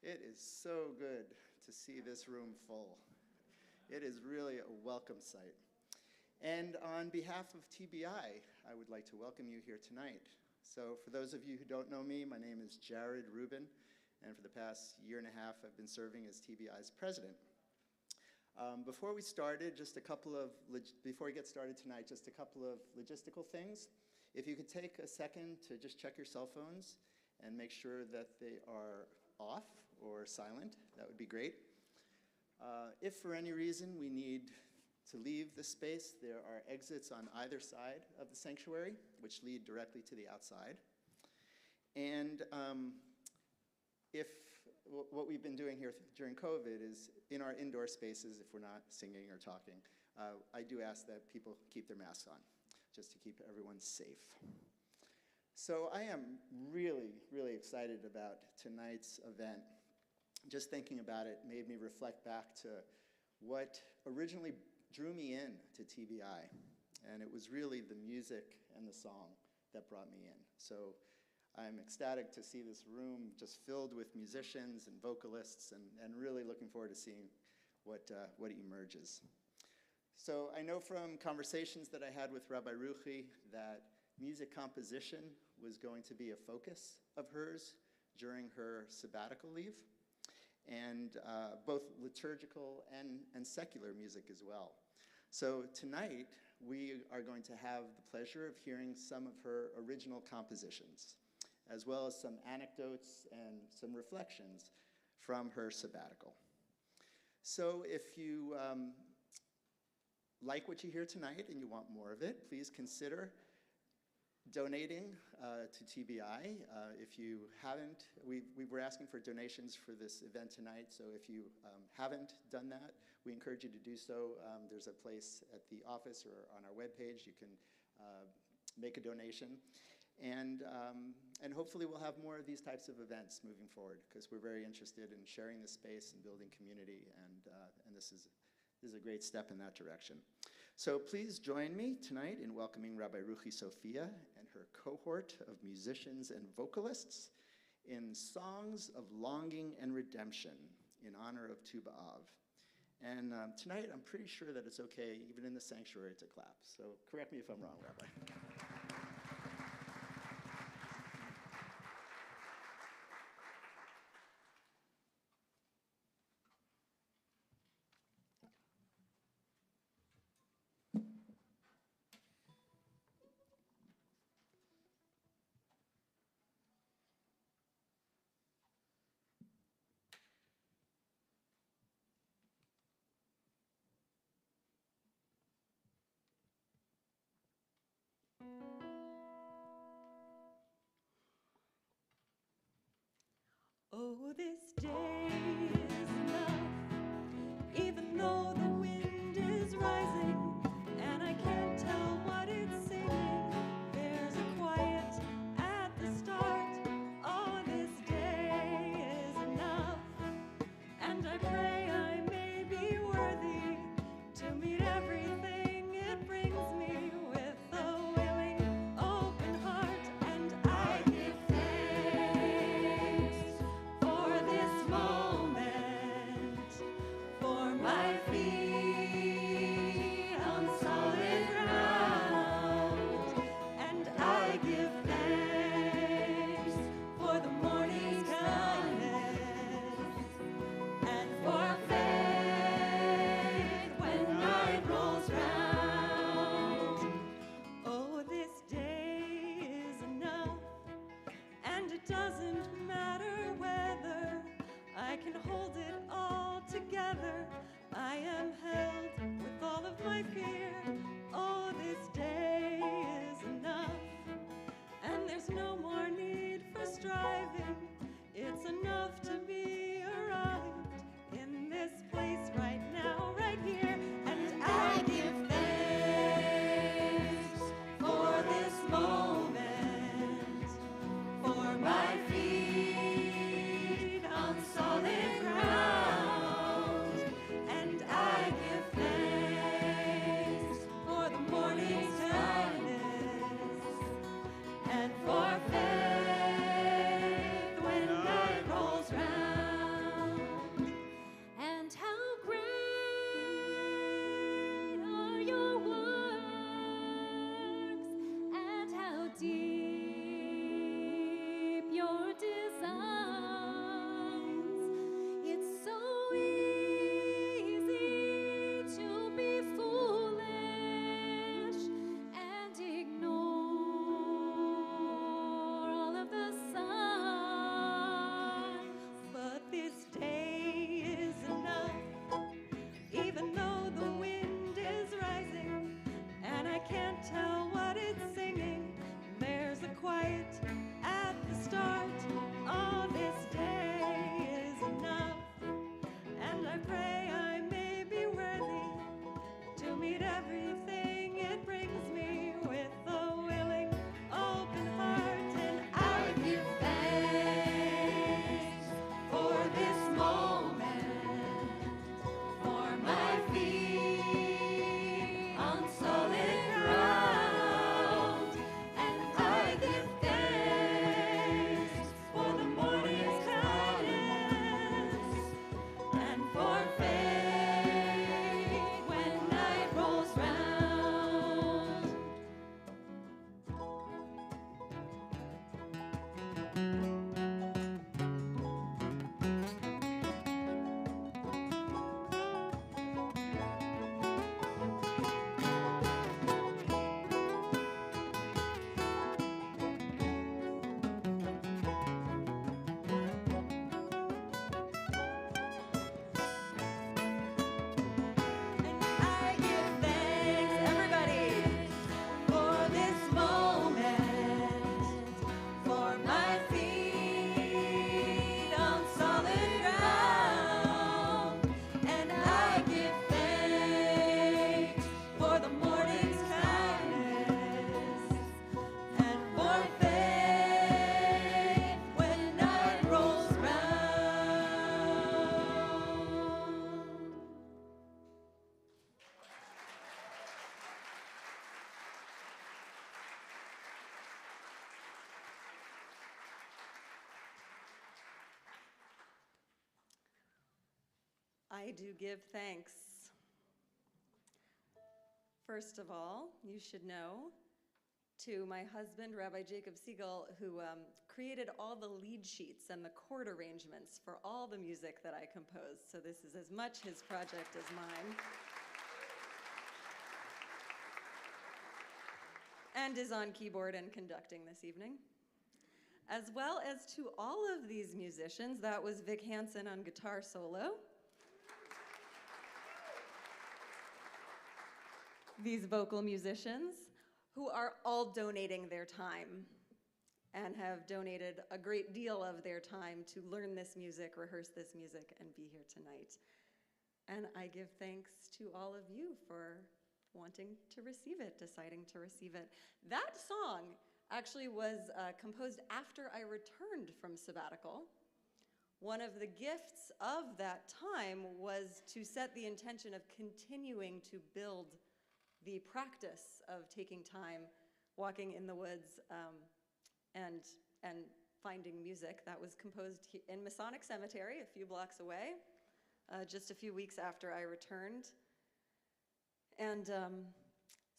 It is so good to see this room full. It is really a welcome sight. And on behalf of TBI, I would like to welcome you here tonight. So for those of you who don't know me, my name is Jared Rubin, and for the past year and a half, I've been serving as TBI's president. Before we get started tonight, just a couple of logistical things. If you could take a second to just check your cell phones and make sure that they are off or silent, that would be great. If for any reason we need to leave the space, there are exits on either side of the sanctuary, which lead directly to the outside. And what we've been doing here during COVID is in our indoor spaces, if we're not singing or talking, I do ask that people keep their masks on, just to keep everyone safe. So I am really, really excited about tonight's event. Just thinking about it made me reflect back to what originally drew me in to TBI. And it was really the music and the song that brought me in. So I'm ecstatic to see this room just filled with musicians and vocalists, and really looking forward to seeing what emerges. So I know from conversations that I had with Rabbi Ruhi that music composition was going to be a focus of hers during her sabbatical leave, and both liturgical and secular music as well. So tonight, we are going to have the pleasure of hearing some of her original compositions, as well as some anecdotes and some reflections from her sabbatical. So if you like what you hear tonight and you want more of it, please consider donating to TBI. If you haven't, we were asking for donations for this event tonight, so if you haven't done that, we encourage you to do so. There's a place at the office or on our webpage you can make a donation. And hopefully we'll have more of these types of events moving forward, because we're very interested in sharing the space and building community, and this is a great step in that direction. So please join me tonight in welcoming Rabbi Ruhi Sophia and her cohort of musicians and vocalists in Songs of Longing and Redemption in honor of Tu B'Av. And tonight, I'm pretty sure that it's okay, even in the sanctuary, to clap. So correct me if I'm wrong, Rabbi. Oh, this day is enough, even though the wind is rising, and I can't tell what it's singing. There's a quiet at the start. Oh, this day is enough, and I pray I may be worthy to meet everything it brings me with a willing, open heart, and I give thanks for this moment. I do give thanks. First of all, you should know to my husband, Rabbi Jacob Siegel, who created all the lead sheets and the chord arrangements for all the music that I composed. So this is as much his project as mine. And is on keyboard and conducting this evening. As well as to all of these musicians, that was Vic Hansen on guitar solo. These vocal musicians who are all donating their time and have donated a great deal of their time to learn this music, rehearse this music, and be here tonight. And I give thanks to all of you for wanting to receive it, deciding to receive it. That song actually was composed after I returned from sabbatical. One of the gifts of that time was to set the intention of continuing to build the practice of taking time, walking in the woods, and finding music. That was composed in Masonic Cemetery, a few blocks away, just a few weeks after I returned. And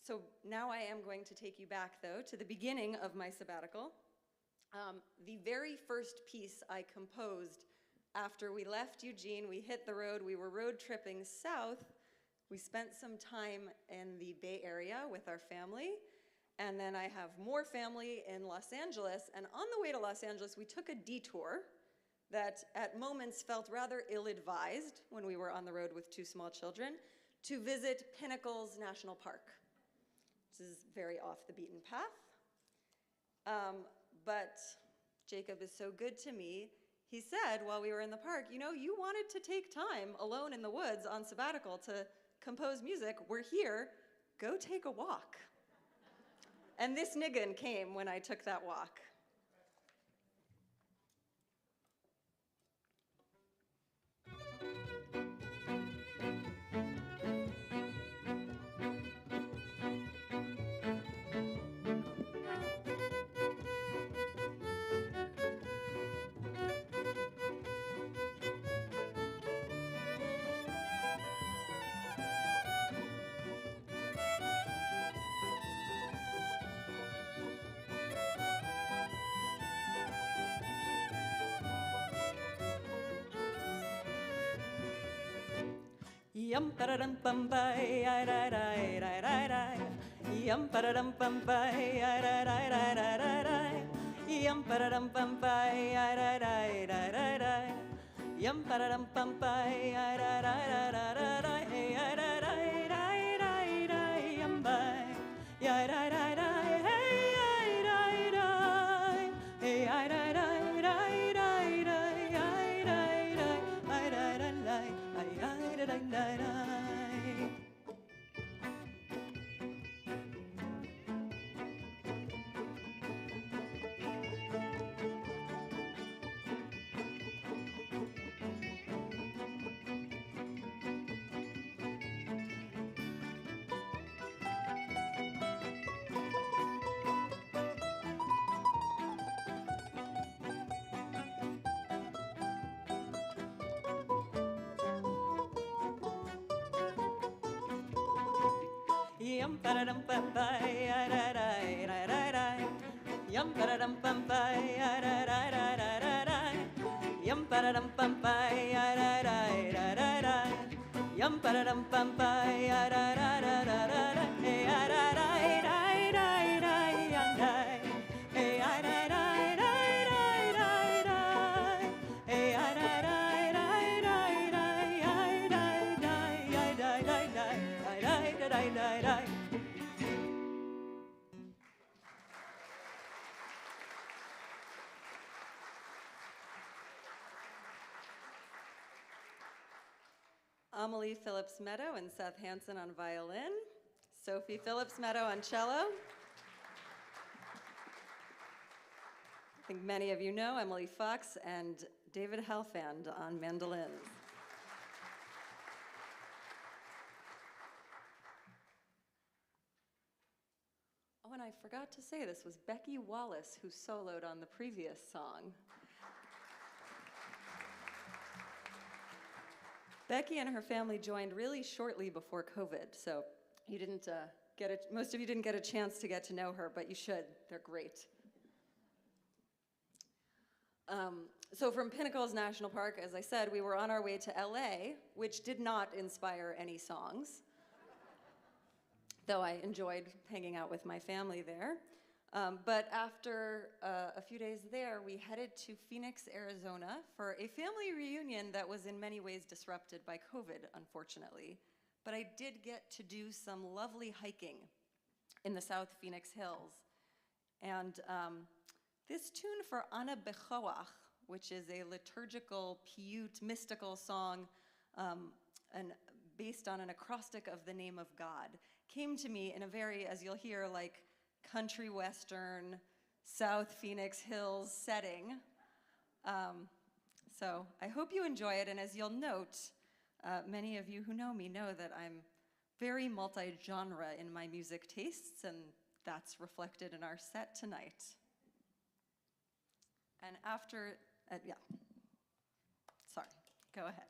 so now I am going to take you back, though, to the beginning of my sabbatical. The very first piece I composed after we left Eugene, we hit the road, we were road tripping south. We spent some time in the Bay Area with our family, and then I have more family in Los Angeles, and on the way to Los Angeles, we took a detour that at moments felt rather ill-advised when we were on the road with two small children, to visit Pinnacles National Park. This is very off the beaten path, but Jacob is so good to me. He said while we were in the park, you know, you wanted to take time alone in the woods on sabbatical to compose music. We're here. Go take a walk. And this niggin came when I took that walk. Yum pa-da-dum bum bye, ay da da da da da. Yum pa-da-dum bum bye, ay da da da da da da. Yum pa-da-dum bum bye, ay da da da da da. Yum pa-da-dum bum bye, ay da da da da da da. Hey ay da da da da da yum bye. Ya da da da hey ay da da. Hey ay da da da da da. Ay da da ay da da da. Ay da da da da. Yum pa-da-dum bum bye, da da da da da. Yum pa-da-dum bum bye, da da da da da da. Yum pa-da-dum bum bye, da da da da da. Yum pa-da-dum bum bye, da da da da da da. Hey da da da da da da yum da. Hey da da da da da da. Hey da da da da da da da da da da da da. Amelie Phillips-Meadow and Seth Hansen on violin, Sophie Phillips-Meadow on cello. I think many of you know Emily Fox and David Halfand on mandolins. Oh, and I forgot to say this was Becky Wallace who soloed on the previous song. Becky and her family joined really shortly before COVID, so you didn't most of you didn't get a chance to get to know her, but you should. They're great. So from Pinnacles National Park, as I said, we were on our way to LA, which did not inspire any songs, though I enjoyed hanging out with my family there. But after a few days there, we headed to Phoenix, Arizona for a family reunion that was in many ways disrupted by COVID, unfortunately. But I did get to do some lovely hiking in the South Phoenix Hills. And this tune for Ana Bechoach, which is a liturgical, Piyut, mystical song based on an acrostic of the name of God, came to me in a very, as you'll hear, like country western, South Phoenix Hills setting. So I hope you enjoy it, and as you'll note, many of you who know me know that I'm very multi-genre in my music tastes, and that's reflected in our set tonight. And after, yeah, sorry, go ahead.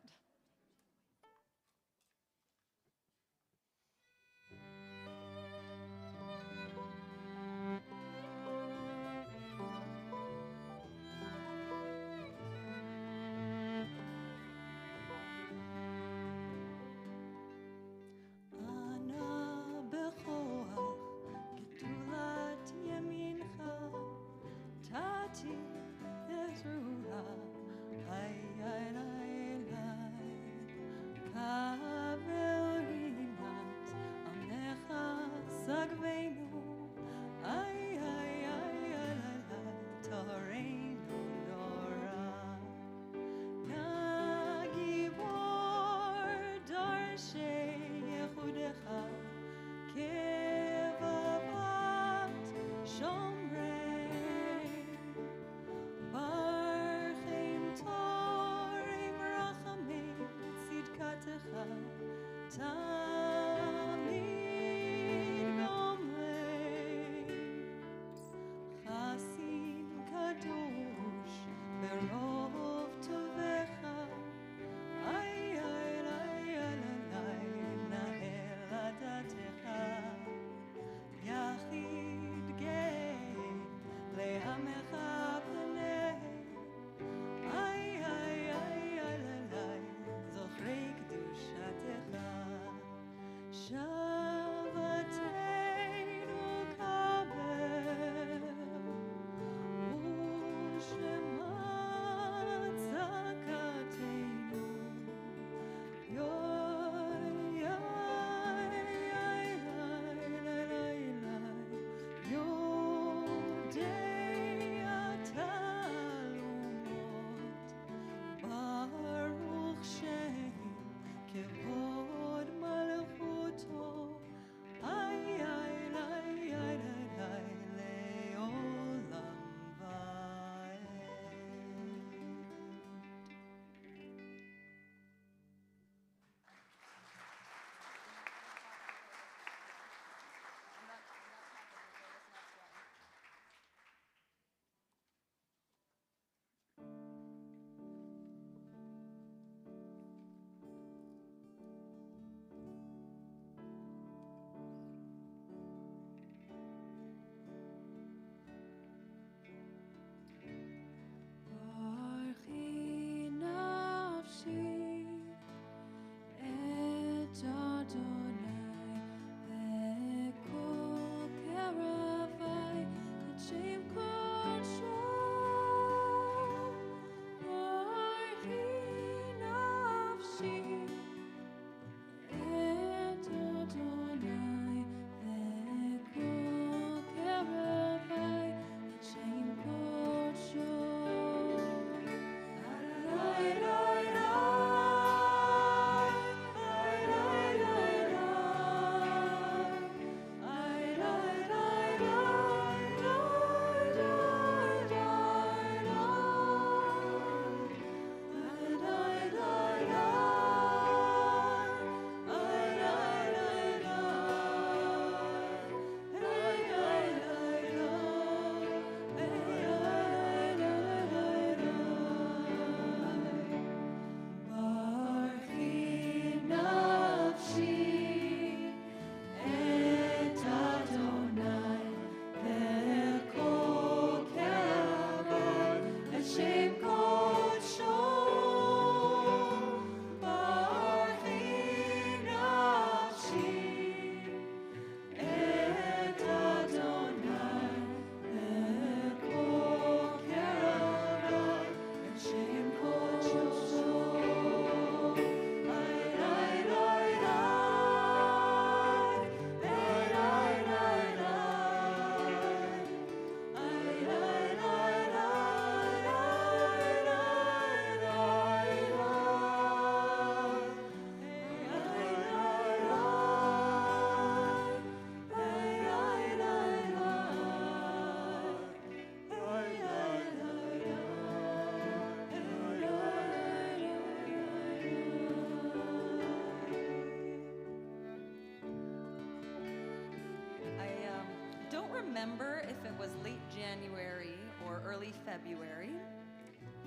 remember if it was late January or early February,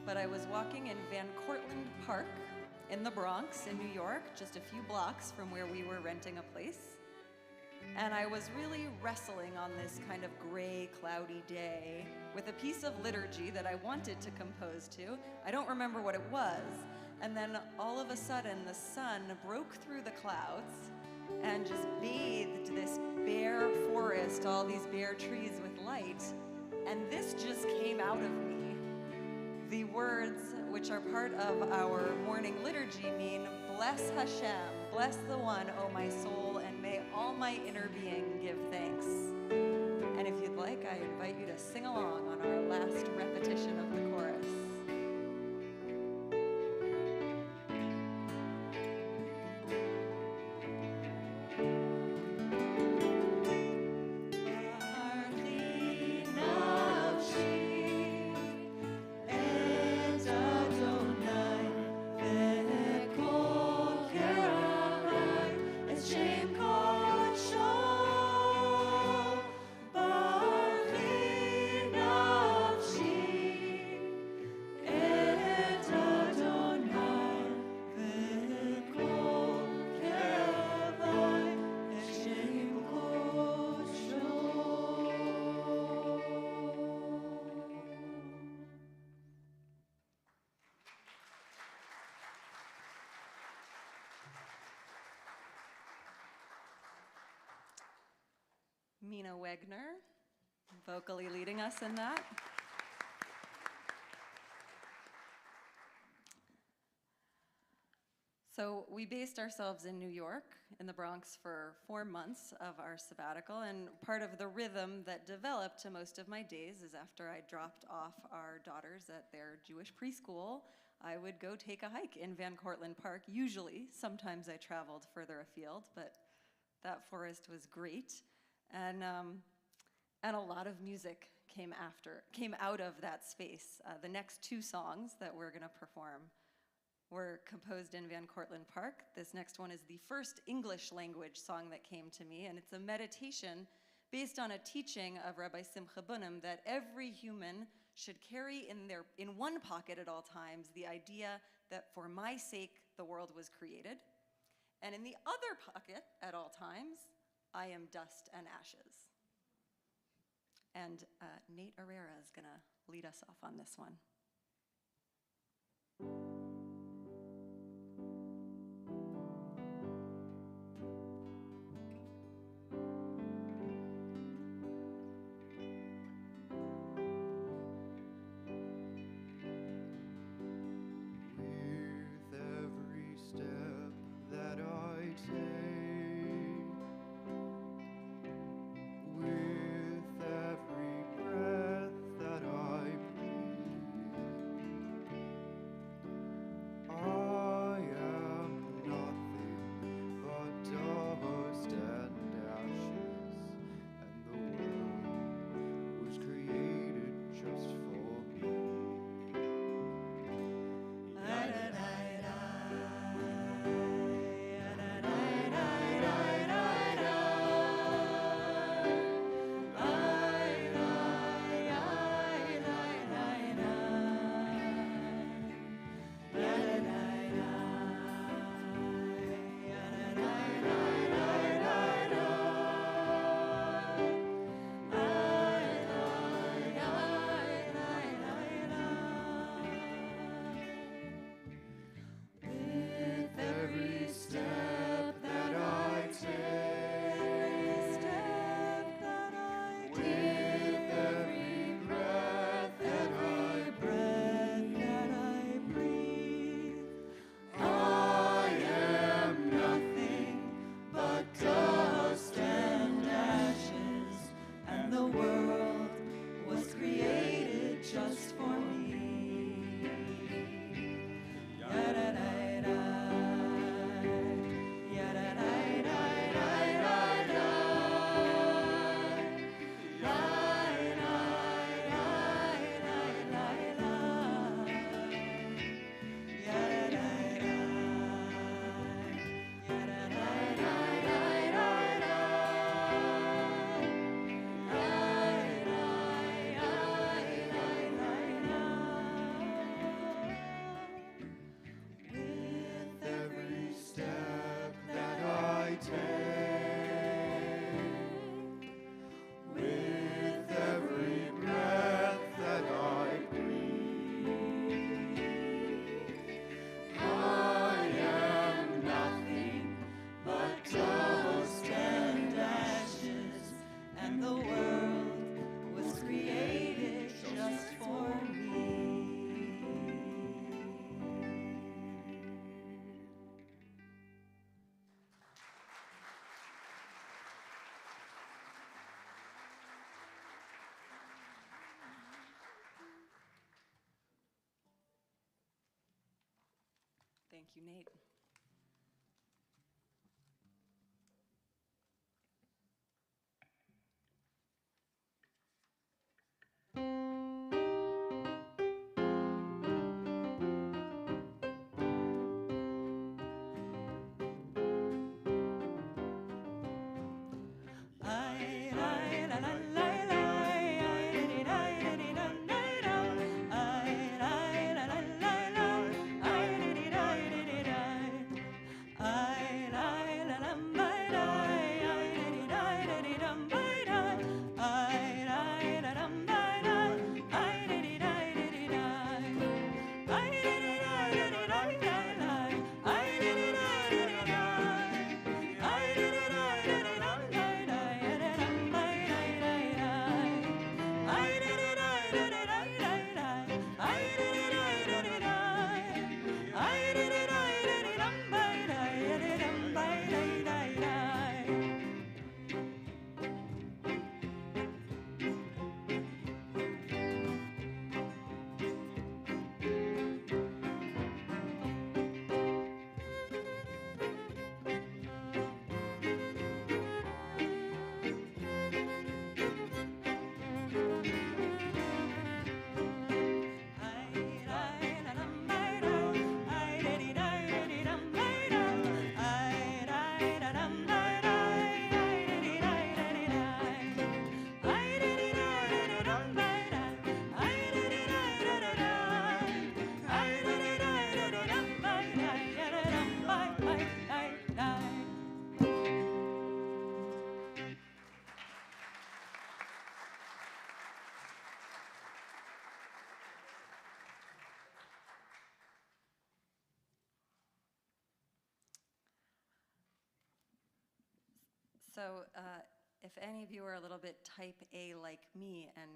but I was walking in Van Cortlandt Park in the Bronx in New York, just a few blocks from where we were renting a place. And I was really wrestling on this kind of gray, cloudy day with a piece of liturgy that I wanted to compose to. I don't remember what it was. And then all of a sudden, the sun broke through the clouds and just bathed this bare forest, all these bare trees with light. And this just came out of me. The words, which are part of our morning liturgy, mean, "Bless Hashem, bless the one, O my soul, and may all my inner being give thanks." And if you'd like, I invite you to sing along on our last repetition of the chorus. Mina Wegner, vocally leading us in that. So we based ourselves in New York, in the Bronx, for 4 months of our sabbatical, and part of the rhythm that developed to most of my days is after I dropped off our daughters at their Jewish preschool, I would go take a hike in Van Cortlandt Park, usually. Sometimes I traveled further afield, but that forest was great. And a lot of music came out of that space. The next 2 songs that we're gonna perform were composed in Van Cortlandt Park. This next one is the first English language song that came to me, and it's a meditation based on a teaching of Rabbi Simcha Bunim that every human should carry in one pocket at all times the idea that for my sake the world was created, and in the other pocket at all times I am dust and ashes. And Nate Herrera is gonna lead us off on this one. With every step that I take, with every breath that I breathe, Thank you, Nate. So if any of you are a little bit type A like me and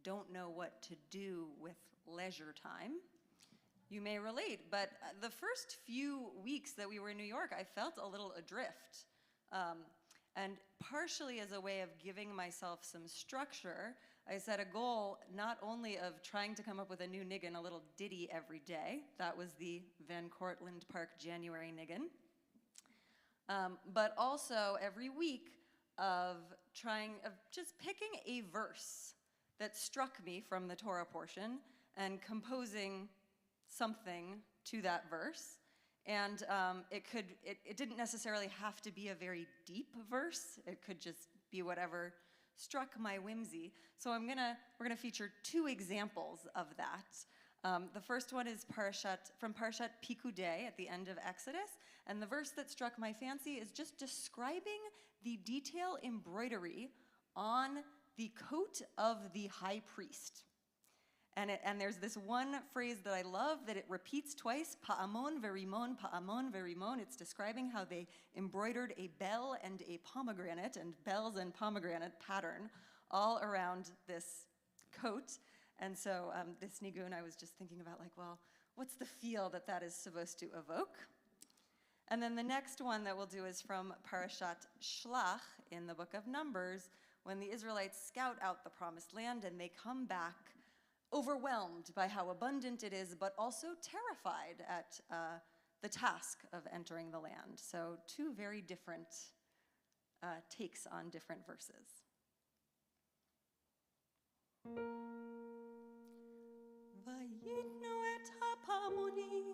don't know what to do with leisure time, you may relate. But the first few weeks that we were in New York, I felt a little adrift. And partially as a way of giving myself some structure, I set a goal not only of trying to come up with a new niggin, a little ditty every day. That was the Van Cortlandt Park January niggin. But also every week of just picking a verse that struck me from the Torah portion and composing something to that verse. And it didn't necessarily have to be a very deep verse. It could just be whatever struck my whimsy. So we're gonna feature two examples of that. The first one is from Parshat Pikudei at the end of Exodus, and the verse that struck my fancy is just describing the detail embroidery on the coat of the high priest. And there's this one phrase that I love that it repeats twice, pa'amon verimon. It's describing how they embroidered a bell and a pomegranate, and bells and pomegranate pattern all around this coat. And so this nigun, I was just thinking about like, well, what's the feel that is supposed to evoke? And then the next one that we'll do is from Parashat Shlach in the book of Numbers, when the Israelites scout out the promised land and they come back overwhelmed by how abundant it is, but also terrified at the task of entering the land. So two very different takes on different verses. ויתנו את הפעמונים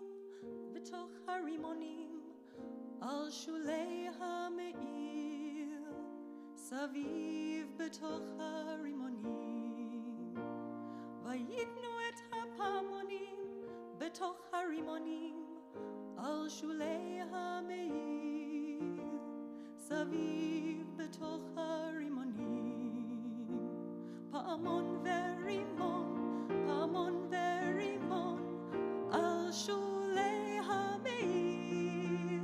בתוך הרימונים על שולי המאיר סביב בתוך הרימונים ויתנו את הפעמונים בתוך הרימונים על שולי המאיר סביב בתוך הרימונים פעמון ורימון פעמון ורימון על שולי המאיר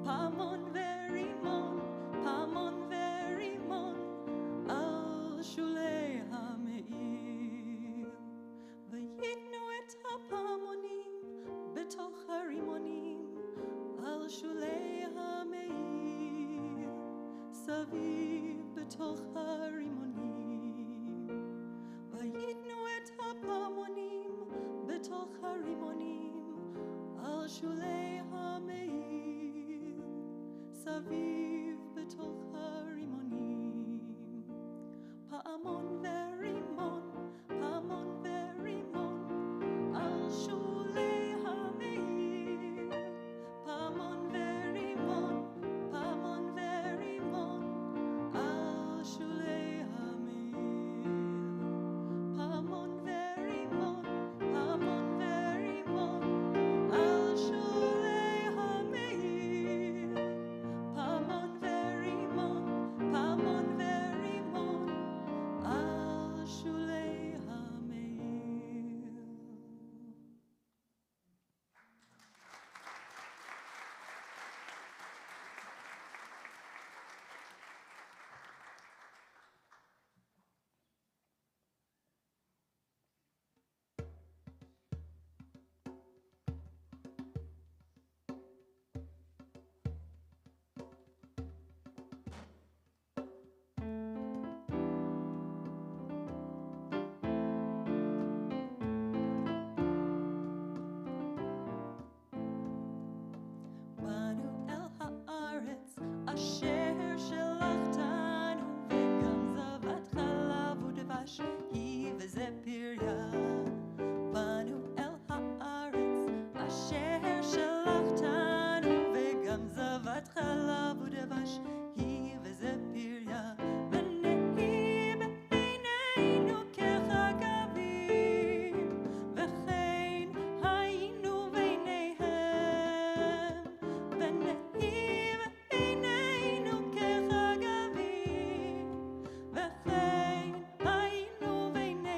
פעמון ורימון פעמון ורימון על שולי המאיר ויתנו את הפעמונים בתוך הרימונים על שולי המאיר סביב בתוך הרימונים ויתנו את הפעמונים בתוך הרימונים על שולי סביב בתוך הרימונים, פעמון ורימון, פעמון ורימון, על שולי המאיר, פעמון ורימון, פעמון ורימון, על שולי המאיר, פעמון ורימון, פעמון ורימון, על שולי המאיר, פעמון ורימון, פעמון ורימון, על שולי המאיר. באנו אל הארץ אשר שלחתנו, וגם זבת חלב ודבש היא וזה פריה. באנו אל הארץ אשר שלחתנו, וגם זבת חלב ודבש היא וזה פריה. ונהי בעינינו כחגבים, וכן היינו בעיניהם. ונהי בעינינו כחגבים, וכן היינו בעיניהם.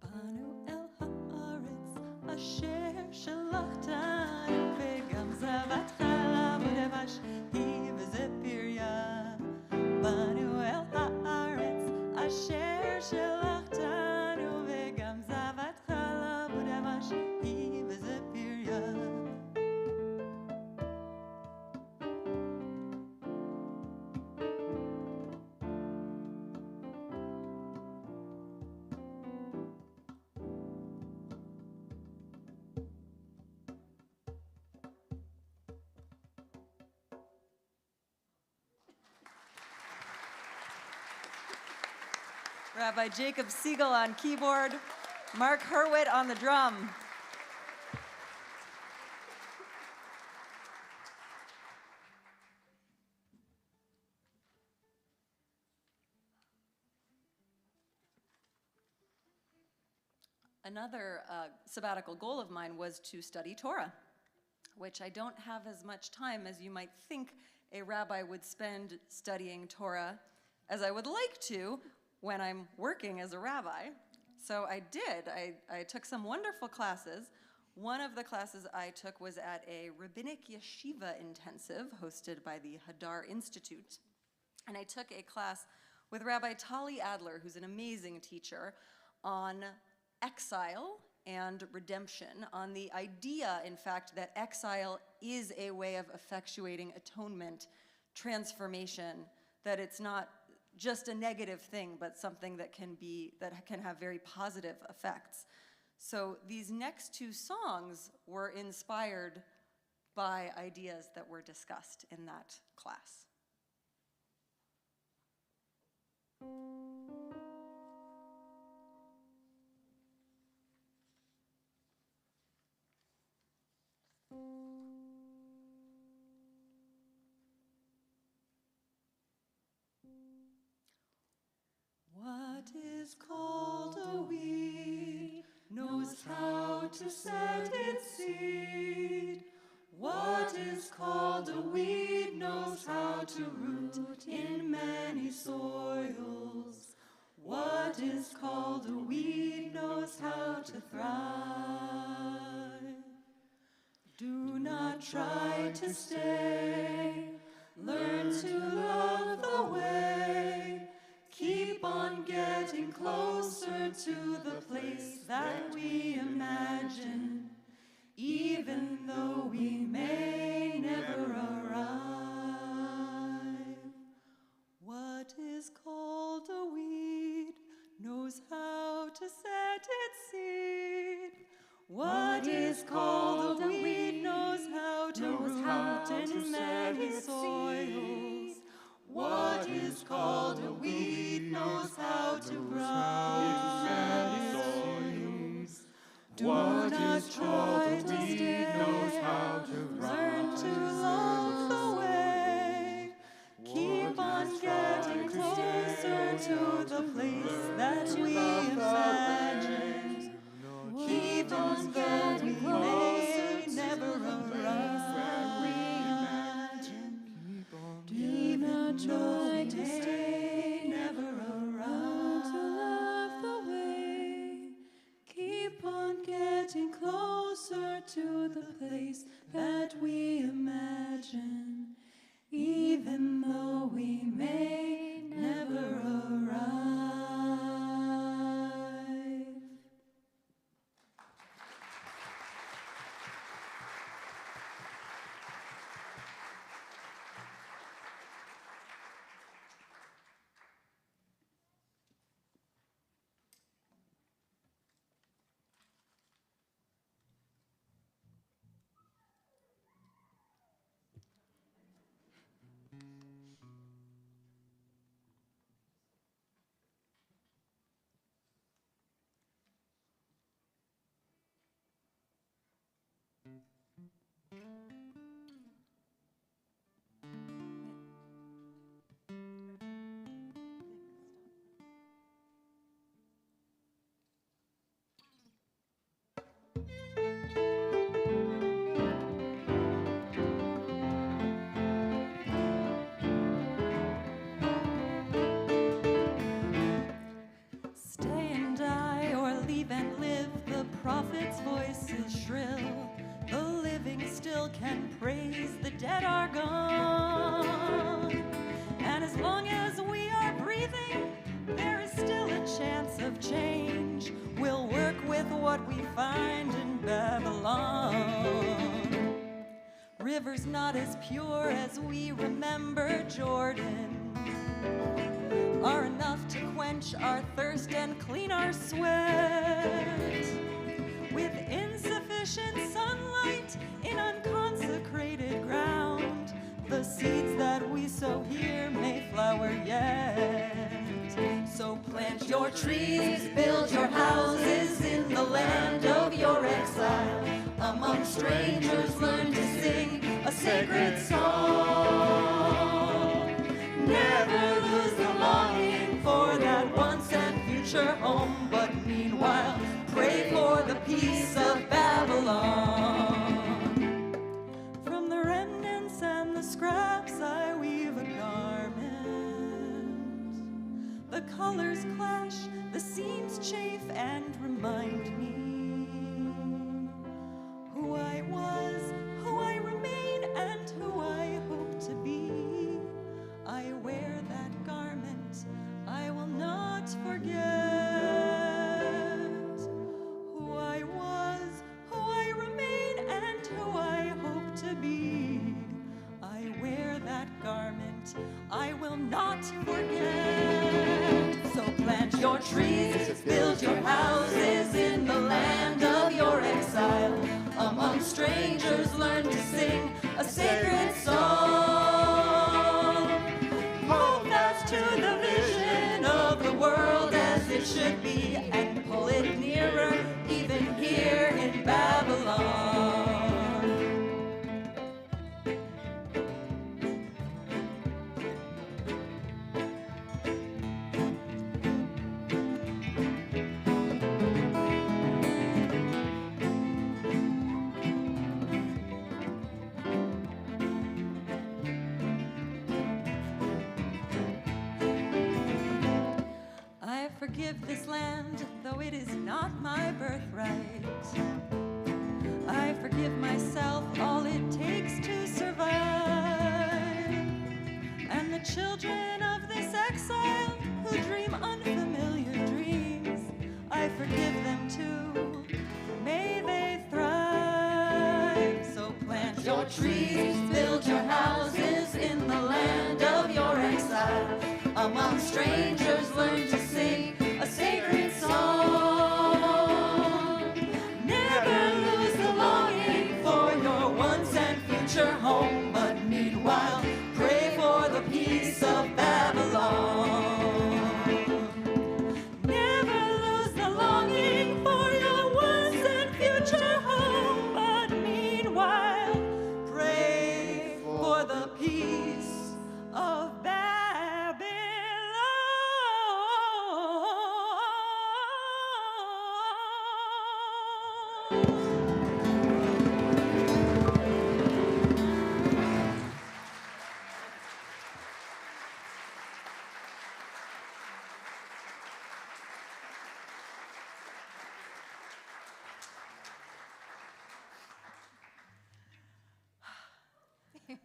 באנו אל הארץ אשר שלחתנו, וגם זבת חלב ודבש היא וזה פריה. באנו אל הארץ אשר שלחתנו, וגם זבת חלב ודבש היא וזה פריה. Rabbi Jacob Siegel on keyboard, Mark Hurwitz on the drum. Another sabbatical goal of mine was to study Torah, which I don't have as much time as you might think a rabbi would spend studying Torah as I would like to when I'm working as a rabbi. So I did. I took some wonderful classes. One of the classes I took was at a rabbinic yeshiva intensive hosted by the Hadar Institute. And I took a class with Rabbi Tali Adler, who's an amazing teacher, on exile and redemption, on the idea, in fact, that exile is a way of effectuating atonement, transformation, that it's not just a negative thing, but something that can have very positive effects. So these next two songs were inspired by ideas that were discussed in that class. What is called a weed knows how to set its seed. What is called a weed knows how to root in many soils. What is called a weed knows how to thrive. Do not try to stay. Learn to love the way. Keep on getting closer to the place that we imagine, even though we may never arrive. What is called a weed knows how to set its seed. What is called a weed knows how to root in many soils. What is called a weed knows how to grow in many soils. Do not try to stay. Learn to love the way. Keep on getting closer to the place that we imagine. Keep on getting closer, never arrive. Do not try to stay, never arrive. To love the way. Keep on getting closer to the place that we imagine, even though we may never arrive. Stay and die or leave and live, the prophet's voice is shrill. The living still can praise, the dead are gone. And as long as we are breathing, there is still a chance of change. We'll work with what we find in Babylon. Rivers not as pure as we remember Jordan are enough to quench our thirst and clean our sweat. With insufficient sunlight in unconsecrated ground, the seeds that we sow here may flower yet. So plant your trees, build your houses in the land of your exile. Among strangers, learn to sing a sacred song. Never lose the longing for that once and future home, but meanwhile, pray for the peace of Babylon. From the remnants and the scraps, I weave a garment. The colors clash, the seams chafe and remind me who I was, who I remain, and who I hope to be. I wear that garment, I will not forget who I was, who I remain, and who I hope to be. I wear that garment, I will not forget. So plant your trees, build your houses in the land of your exile. Among strangers, learn to sing a sacred song. Hold fast to the vision of the world as it should be, and pull it nearer, even here in Babylon. forgive this land, though it is not my birthright. I forgive myself all it takes to survive. And the children of this exile who dream unfamiliar dreams, I forgive them too. May they thrive. So plant your trees, build your houses in the land of your exile. Among strangers, learn to sing a sacred song. Never lose the longing for your once and future home, but meanwhile, pray for the peace of Babylon. Never lose the longing for your once and future home, but meanwhile, pray for the peace of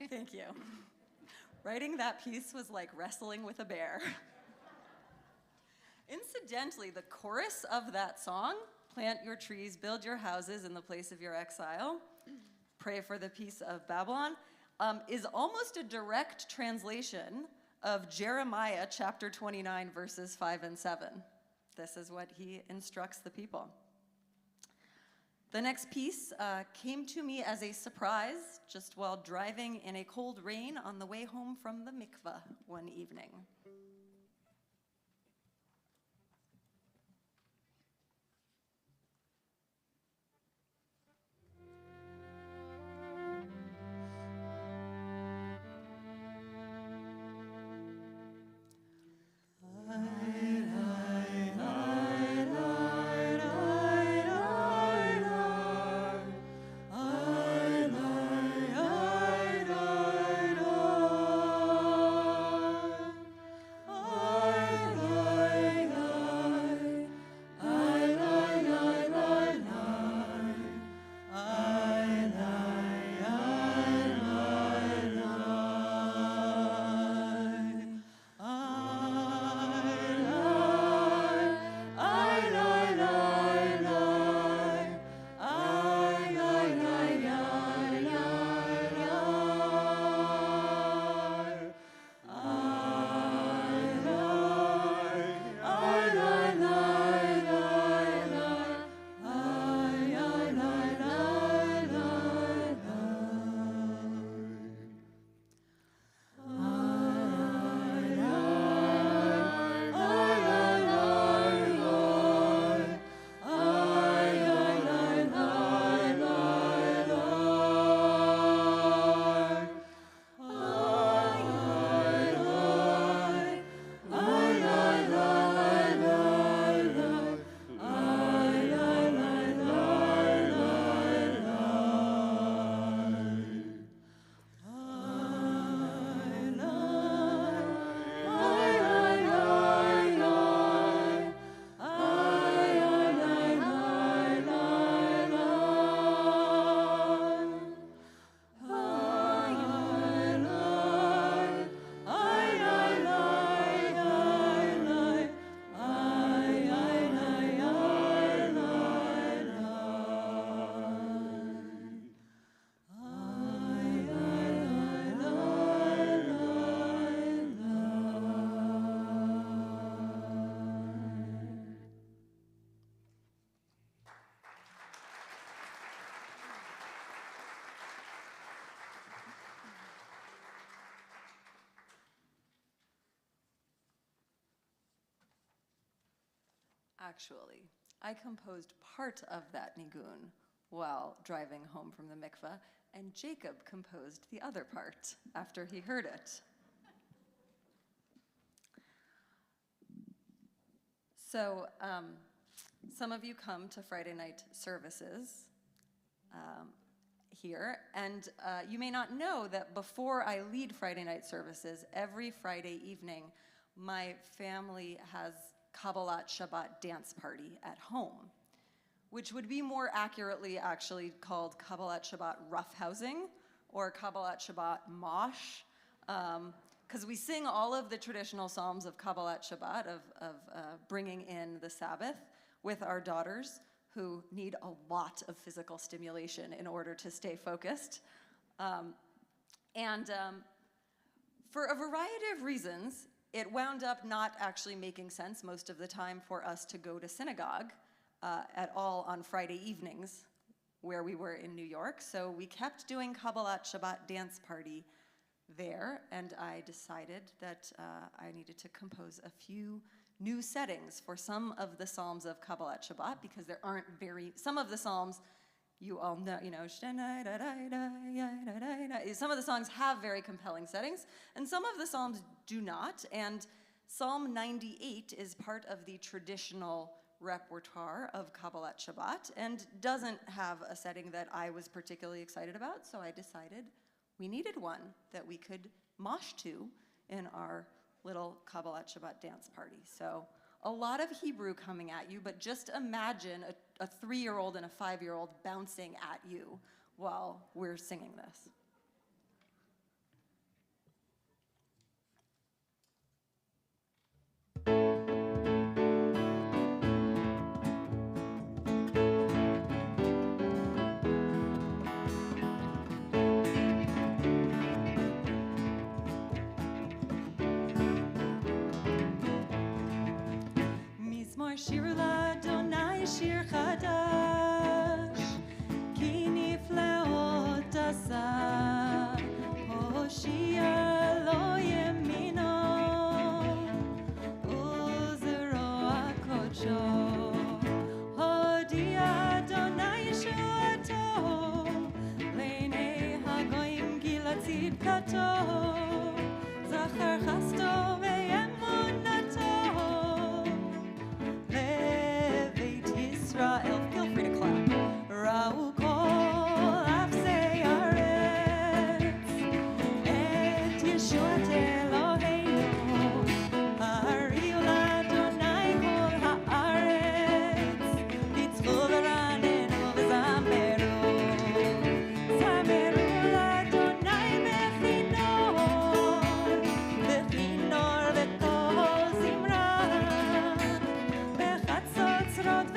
Thank you. Writing that piece was like wrestling with a bear. Incidentally, the chorus of that song, plant your trees, build your houses in the place of your exile, pray for the peace of Babylon, is almost a direct translation of Jeremiah chapter 29, verses 5 and 7. This is what he instructs the people. The next piece came to me as a surprise just while driving in a cold rain on the way home from the mikveh one evening. Actually, I composed part of that nigun while driving home from the mikveh, and Jacob composed the other part after he heard it. So some of you come to Friday night services here, and you may not know that before I lead Friday night services, every Friday evening, my family has Kabbalat Shabbat dance party at home, which would be more accurately actually called Kabbalat Shabbat roughhousing or Kabbalat Shabbat mosh, because we sing all of the traditional psalms of Kabbalat Shabbat, of bringing in the Sabbath, with our daughters who need a lot of physical stimulation in order to stay focused. For a variety of reasons, it wound up not actually making sense most of the time for us to go to synagogue at all on Friday evenings where we were in New York. So we kept doing Kabbalat Shabbat dance party there, and I decided that I needed to compose a few new settings for some of the psalms of Kabbalat Shabbat, because there aren't some of the psalms you all know, some of the songs have very compelling settings, and some of the psalms do not, and Psalm 98 is part of the traditional repertoire of Kabbalat Shabbat and doesn't have a setting that I was particularly excited about, so I decided we needed one that we could mosh to in our little Kabbalat Shabbat dance party. So a lot of Hebrew coming at you, but just imagine a 3-year-old and a 5-year-old bouncing at you while we're singing this. שיר לאדוני שיר חדש, כי נפלאות עשה, הושיע לו ימינו, וזרוע קודשו. הודיע אדוני ישועתו, לעיני הגויים גילה צדקתו, זכר חסדו ואמונתו. Israel, feel free to clap. Ra'u kol afsei haaretz, et Yeshuat Eloheinu, hariu l'Adonai kol haaretz, titzvu v'ranenu v'zameru, zameru l'Adonai b'chinor, b'chinor v'kol zimra, b'chatzot tzrot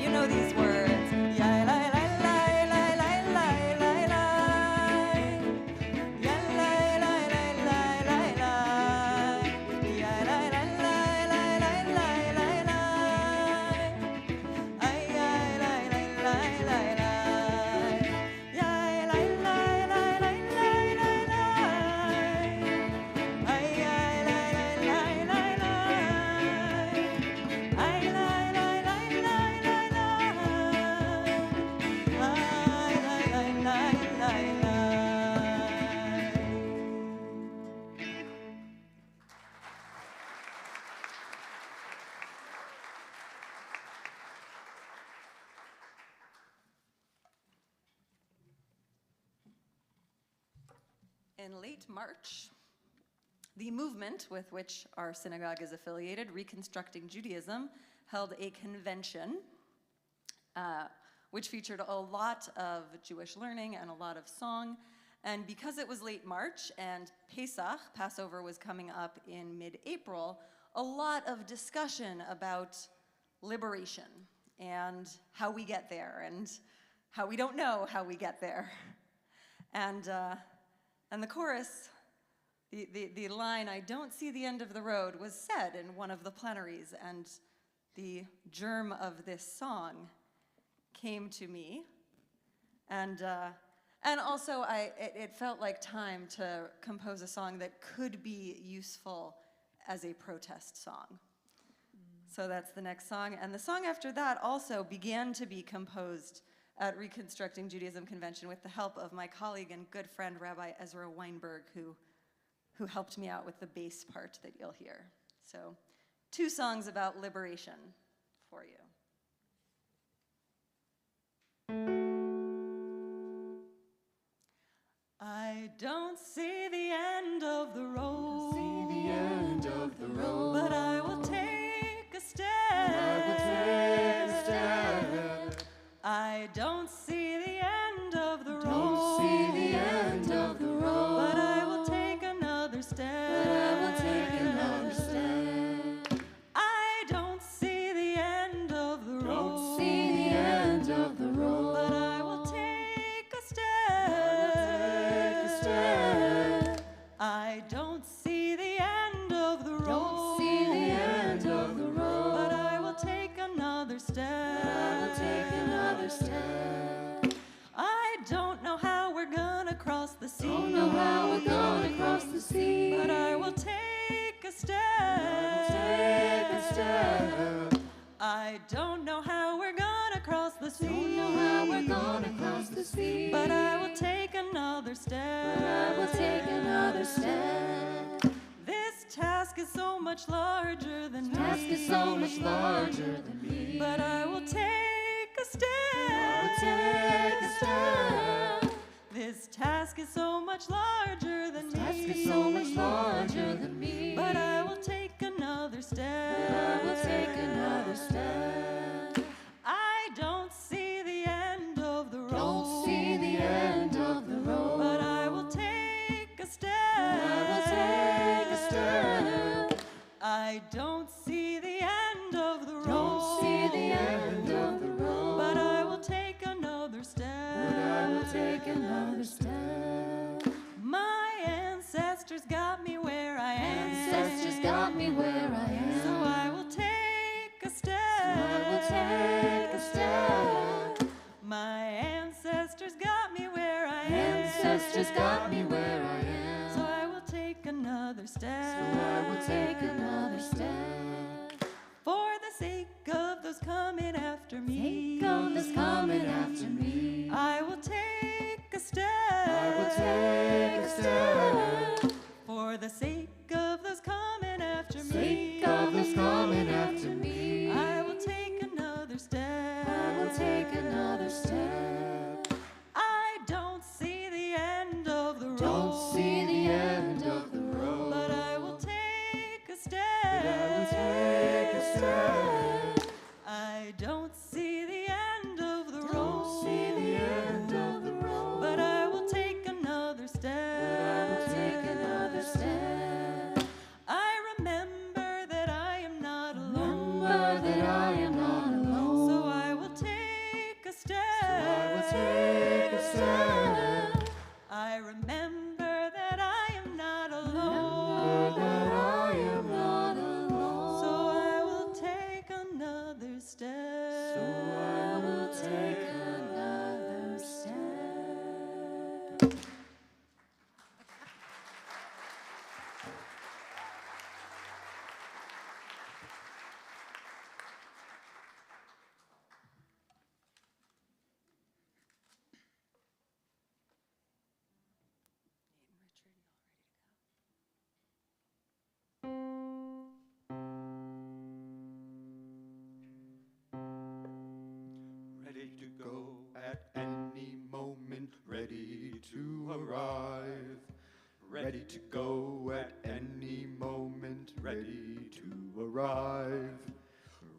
you know these words. In late March, the movement with which our synagogue is affiliated, Reconstructing Judaism, held a convention which featured a lot of Jewish learning and a lot of song. And because it was late March and Pesach, Passover, was coming up in mid-April, a lot of discussion about liberation and how we get there and how we don't know how we get there. And the chorus, the line, "I don't see the end of the road," was said in one of the plenaries, and the germ of this song came to me, And also, it felt like time to compose a song that could be useful as a protest song. So that's the next song. And the song after that also began to be composed at Reconstructing Judaism Convention with the help of my colleague and good friend, Rabbi Ezra Weinberg, who helped me out with the bass part that you'll hear. So 2 songs about liberation for you. I don't see the end of the road, but I will take a step. I don't see the end of the road, but I will take another step. I don't see the end of the road, but I will take a step. I don't see the end of the road, but I will take another step. I don't know how we're gonna cross the sea, but I will take a step. I don't know how we're gonna cross the sea, but I will take another step. This task is so much larger than me, but I will take a step. This task is so much larger than me, but I will take another step. I don't see the end of the road, but I will take a step. I don't see the end of the road, but I will take another step. My ancestors got me where I am, so I will take a step. My ancestors got me where I am, so I will take another step. For the sake of those coming after me, I will take a step. For the sake of those coming after me, I will take another step. I don't see the end of the road, but I will take a step. I don't see the end of the road, but I will take another step. I remember that I am not alone, so I will take a step. I remember that I am not alone, so I will take another step. Ready to go at any moment, ready to arrive. Ready to go at any moment, ready to arrive.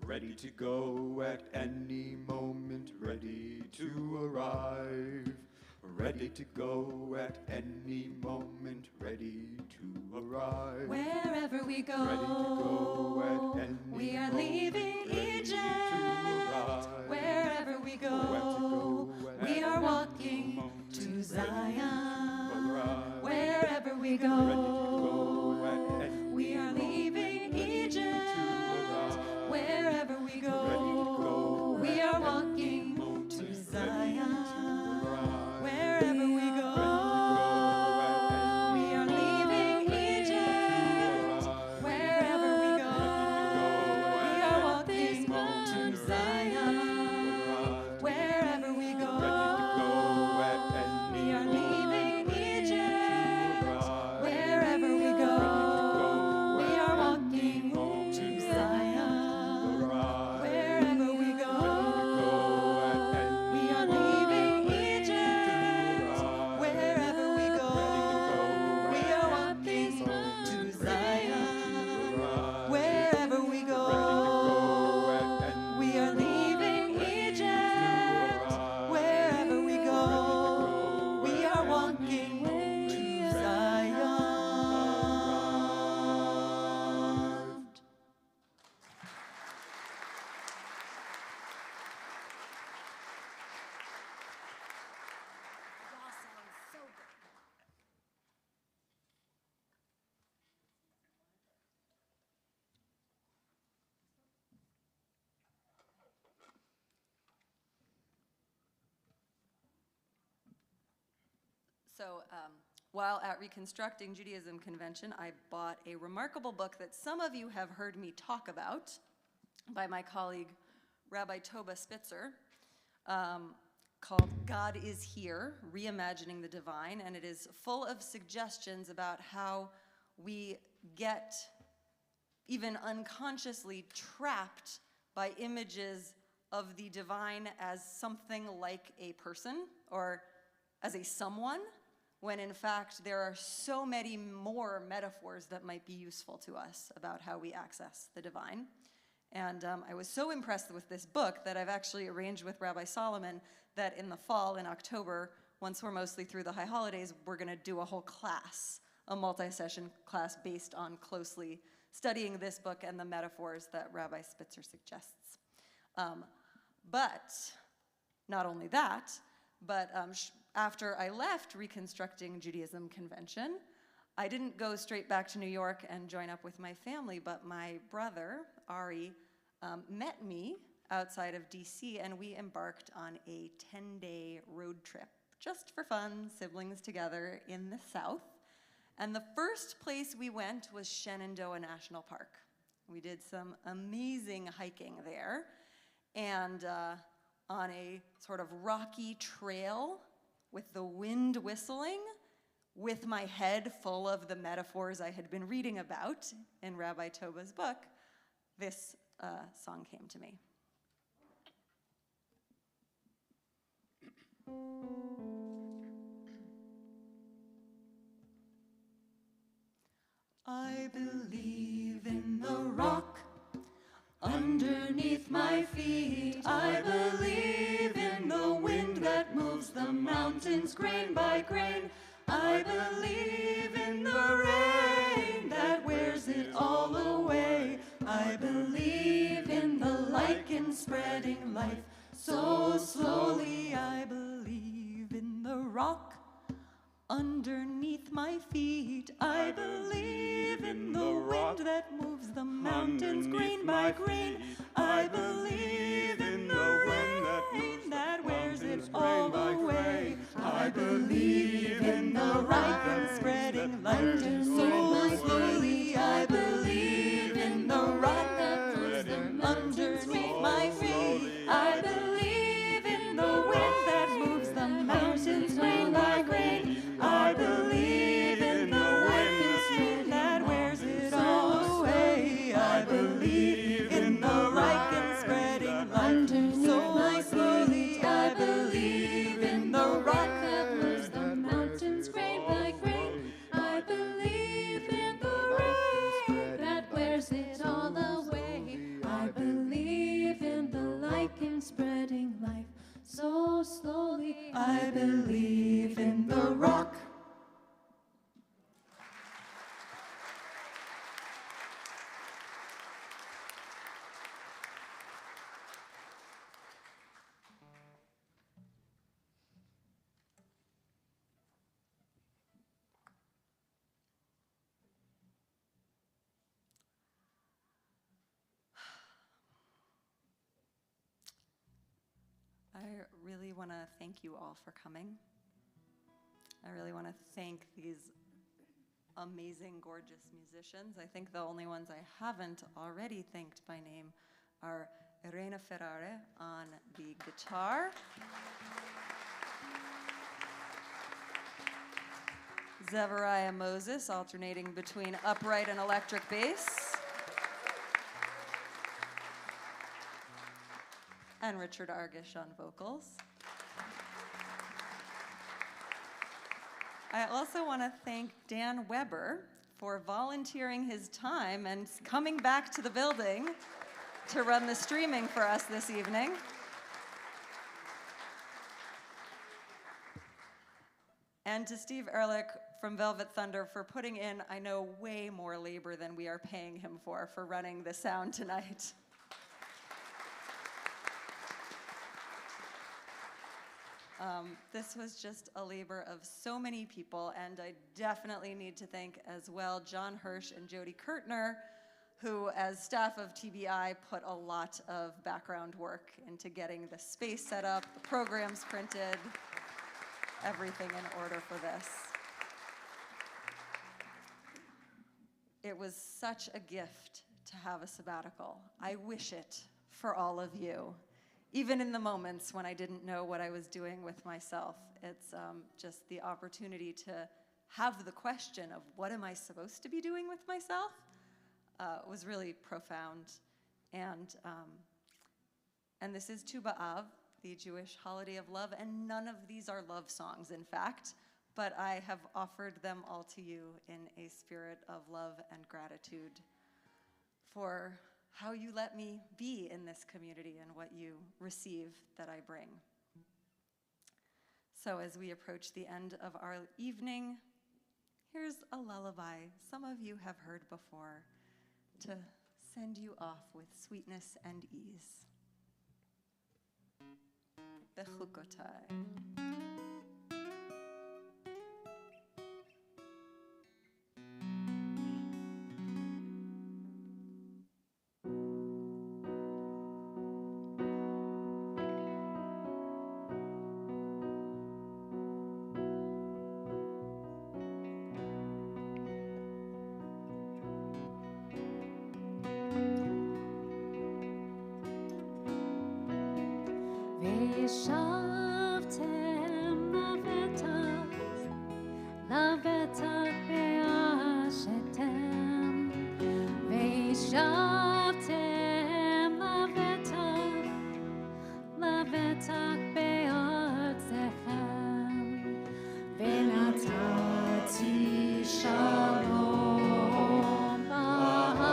Ready to go at any moment, ready to arrive. Ready to go at any moment, ready to arrive. Wherever we go, Ready to go at any we are moment, leaving ready Egypt. to arrive. Wherever we go, we are walking to Zion. Wherever we go, we are leaving Egypt. Wherever we go, we are walking to Zion. Zion. arrive. Wherever we go, Ready to go at any we are leaving moment, ready Egypt. to arrive. Wherever we Ready to go, go we at are any walking moment, to ready to Zion. arrive. Wherever we Ready to go, go at any we are moment, leaving ready to Egypt. arrive. Wherever we go, we Ready to are go walking at any to moment, Zion. ready to arrive. Wherever we Ready to go, go at any we are leaving moment, ready to Egypt. arrive. Wherever we Ready to go, go we at are any walking moment, to ready to Zion. So while at Reconstructing Judaism Convention, I bought a remarkable book that some of you have heard me talk about by my colleague, Rabbi Toba Spitzer, called God is Here, Reimagining the Divine, and it is full of suggestions about how we get even unconsciously trapped by images of the divine as something like a person or as a someone, when in fact there are so many more metaphors that might be useful to us about how we access the divine. And I was so impressed with this book that I've actually arranged with Rabbi Solomon that in the fall, in October, once we're mostly through the high holidays, we're gonna do a whole class, a multi-session class based on closely studying this book and the metaphors that Rabbi Spitzer suggests. But not only that, but after I left Reconstructing Judaism Convention, I didn't go straight back to New York and join up with my family, but my brother, Ari, met me outside of DC, and we embarked on a 10-day road trip, just for fun, siblings together in the South. And the first place we went was Shenandoah National Park. We did some amazing hiking there, and on a sort of rocky trail with the wind whistling, with my head full of the metaphors I had been reading about in Rabbi Toba's book, this song came to me. I believe in the rock underneath my feet. I believe in the wind that moves the mountains grain by grain. I believe in the rain that wears it all away. I believe in the lichen spreading life so slowly. I believe in the rock underneath my feet. I believe in the wind that moves the mountains grain by grain. I believe in the rain that wears it all away. I believe in the lichen spreading light so slowly. I believe in the rock that moves the mountains underneath my feet. I believe in the wind that moves the mountains grain by grain. I believe in the wind that wears it all away. I believe in the lichen spreading light so slowly. I believe in the rock that moves the mountains grain by grain. I believe in the rain that wears it all away. I believe in the lichen spreading life so slowly. I believe in the rock. I really want to thank you all for coming. I really want to thank these amazing, gorgeous musicians. I think the only ones I haven't already thanked by name are Irena Ferrare on the guitar. Zevariah Moses alternating between upright and electric bass. And Richard Argish on vocals. I also want to thank Dan Weber for volunteering his time and coming back to the building to run the streaming for us this evening. And to Steve Ehrlich from Velvet Thunder for putting in, I know, way more labor than we are paying him for running the sound tonight. This was just a labor of so many people, and I definitely need to thank as well John Hirsch and Jody Kurtner, who, as staff of TBI, put a lot of background work into getting the space set up, the programs printed, everything in order for this. It was such a gift to have a sabbatical. I wish it for all of you. Even in the moments when I didn't know what I was doing with myself, it's just the opportunity to have the question of what am I supposed to be doing with myself was really profound. And this is Tu B'Av, the Jewish holiday of love, and none of these are love songs, in fact, but I have offered them all to you in a spirit of love and gratitude for how you let me be in this community and what you receive that I bring. So as we approach the end of our evening, here's a lullaby some of you have heard before to send you off with sweetness and ease. Bechukotai. וישבתם לבטח וישבתם, וישבתם לבטח בארצכם, ונתתי שלום בארץ,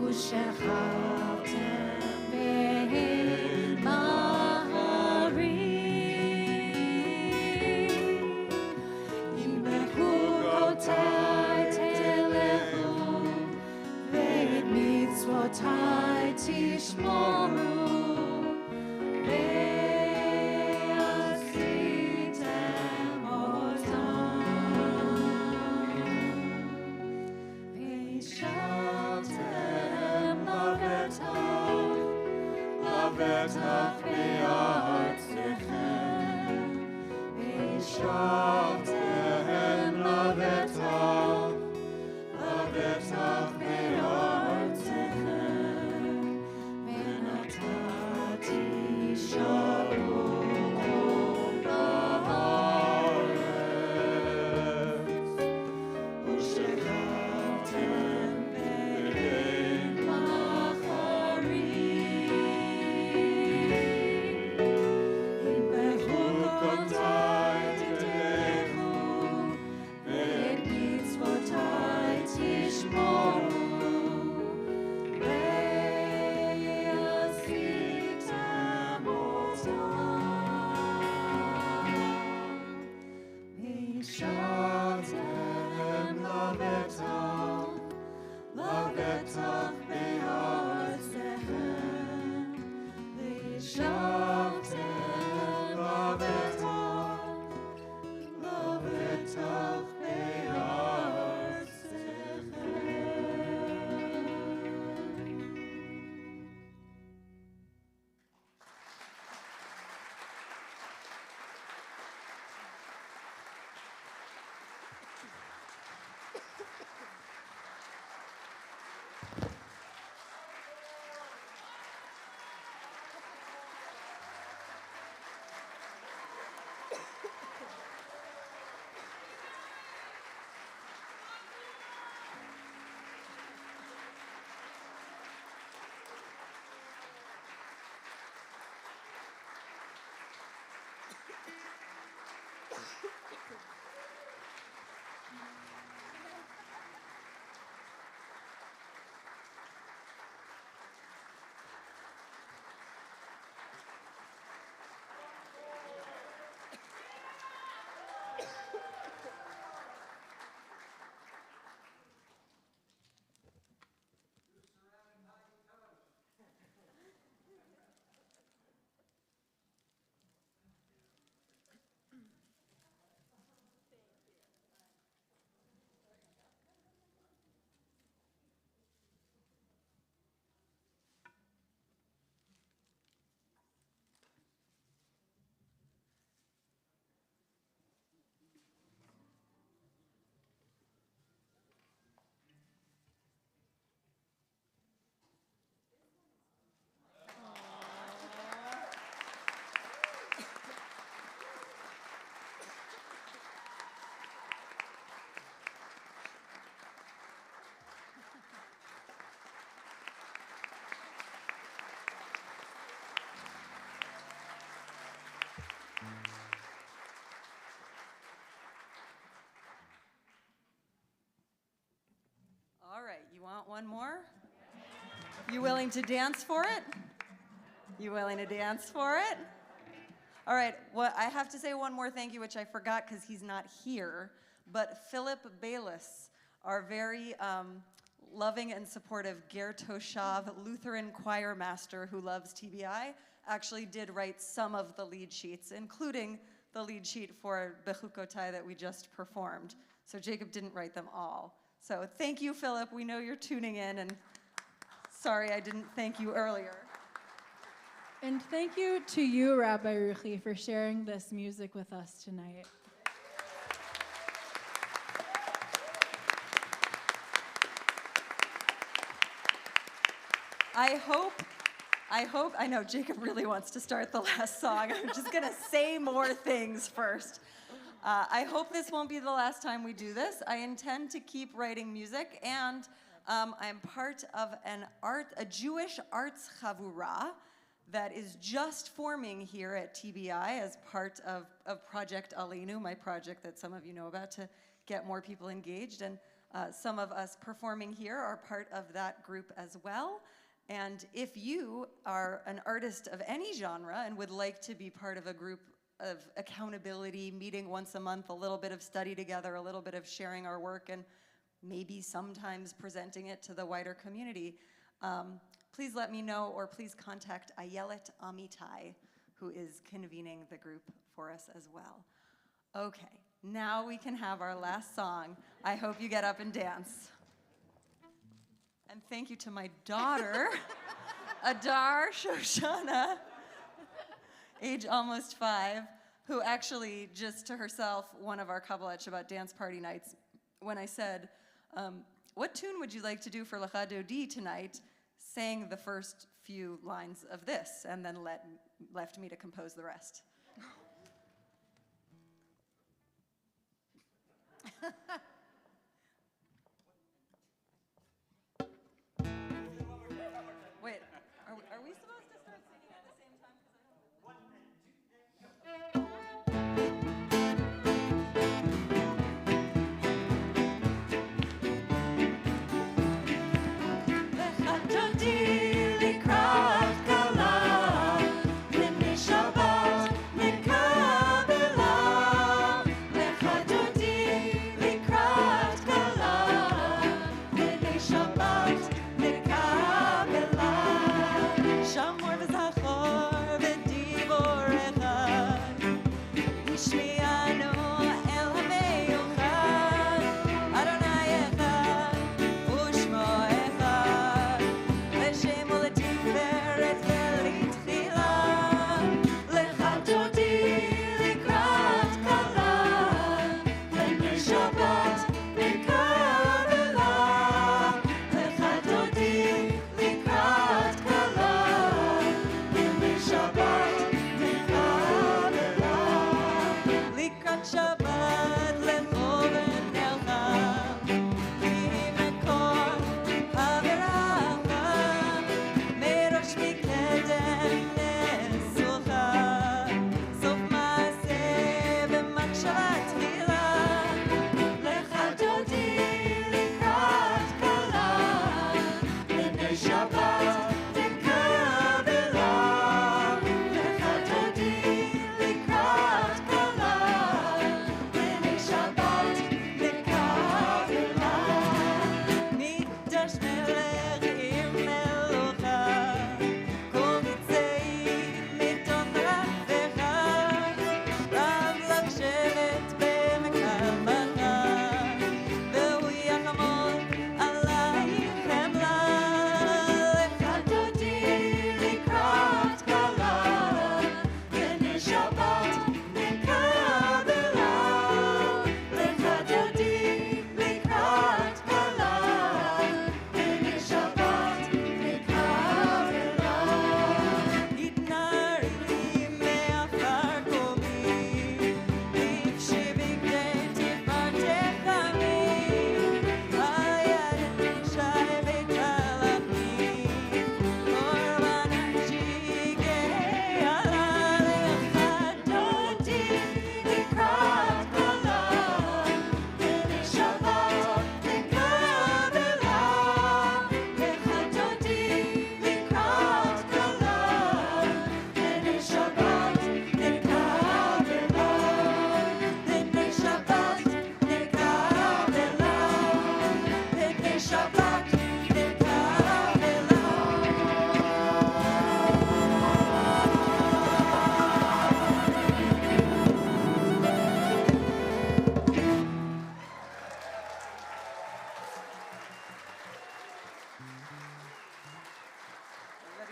ושכבתם בין בהרים. אם בחוקותיי תלכו, ואת מצוותיי תשמרו, ועשיתם אותם. וישבתם לבטח בארצכם, וישבתם לבטח בארצכם, ונתתי שלום בארץ, ושכבתם בין בחרים. אם בחוקותיי תלכו, want one more? You willing to dance for it? You willing to dance for it? All right, well, I have to say one more thank you, which I forgot because he's not here, but Philip Bayless, our very loving and supportive Ger Toshav Lutheran choir master who loves TBI, actually did write some of the lead sheets, including the lead sheet for Bechukotai that we just performed. So Jacob didn't write them all. So thank you, Philip. We know you're tuning in, and sorry I didn't thank you earlier. And thank you to you, Rabbi Ruhi, for sharing this music with us tonight. I know Jacob really wants to start the last song. I'm just gonna say more things first. I hope this won't be the last time we do this. I intend to keep writing music, and I'm part of a Jewish arts chavura that is just forming here at TBI as part of Project Aleinu, my project that some of you know about to get more people engaged. And some of us performing here are part of that group as well. And if you are an artist of any genre and would like to be part of a group of accountability, meeting once a month, a little bit of study together, a little bit of sharing our work, and maybe sometimes presenting it to the wider community, please let me know, or please contact Ayelet Amitai, who is convening the group for us as well. Okay, now we can have our last song. I hope you get up and dance. And thank you to my daughter, Adar Shoshana, age almost 5, who actually, just to herself, one of our Kabbalat Shabbat dance party nights, when I said, what tune would you like to do for Lecha Dodi tonight, sang the first few lines of this, and then left me to compose the rest. Wait, are we supposed to start singing at the same time? Lecha Dodi likrat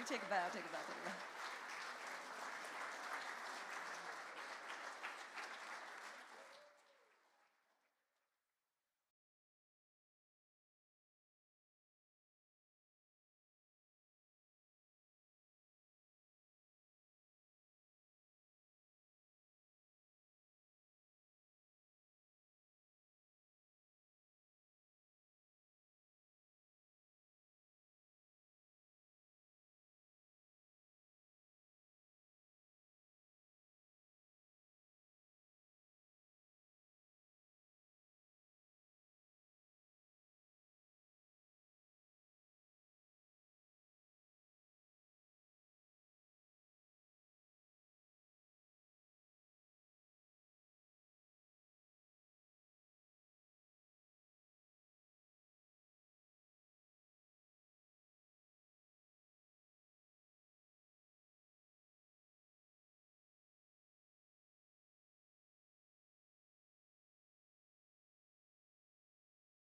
take a bow, take a bow, take a bow.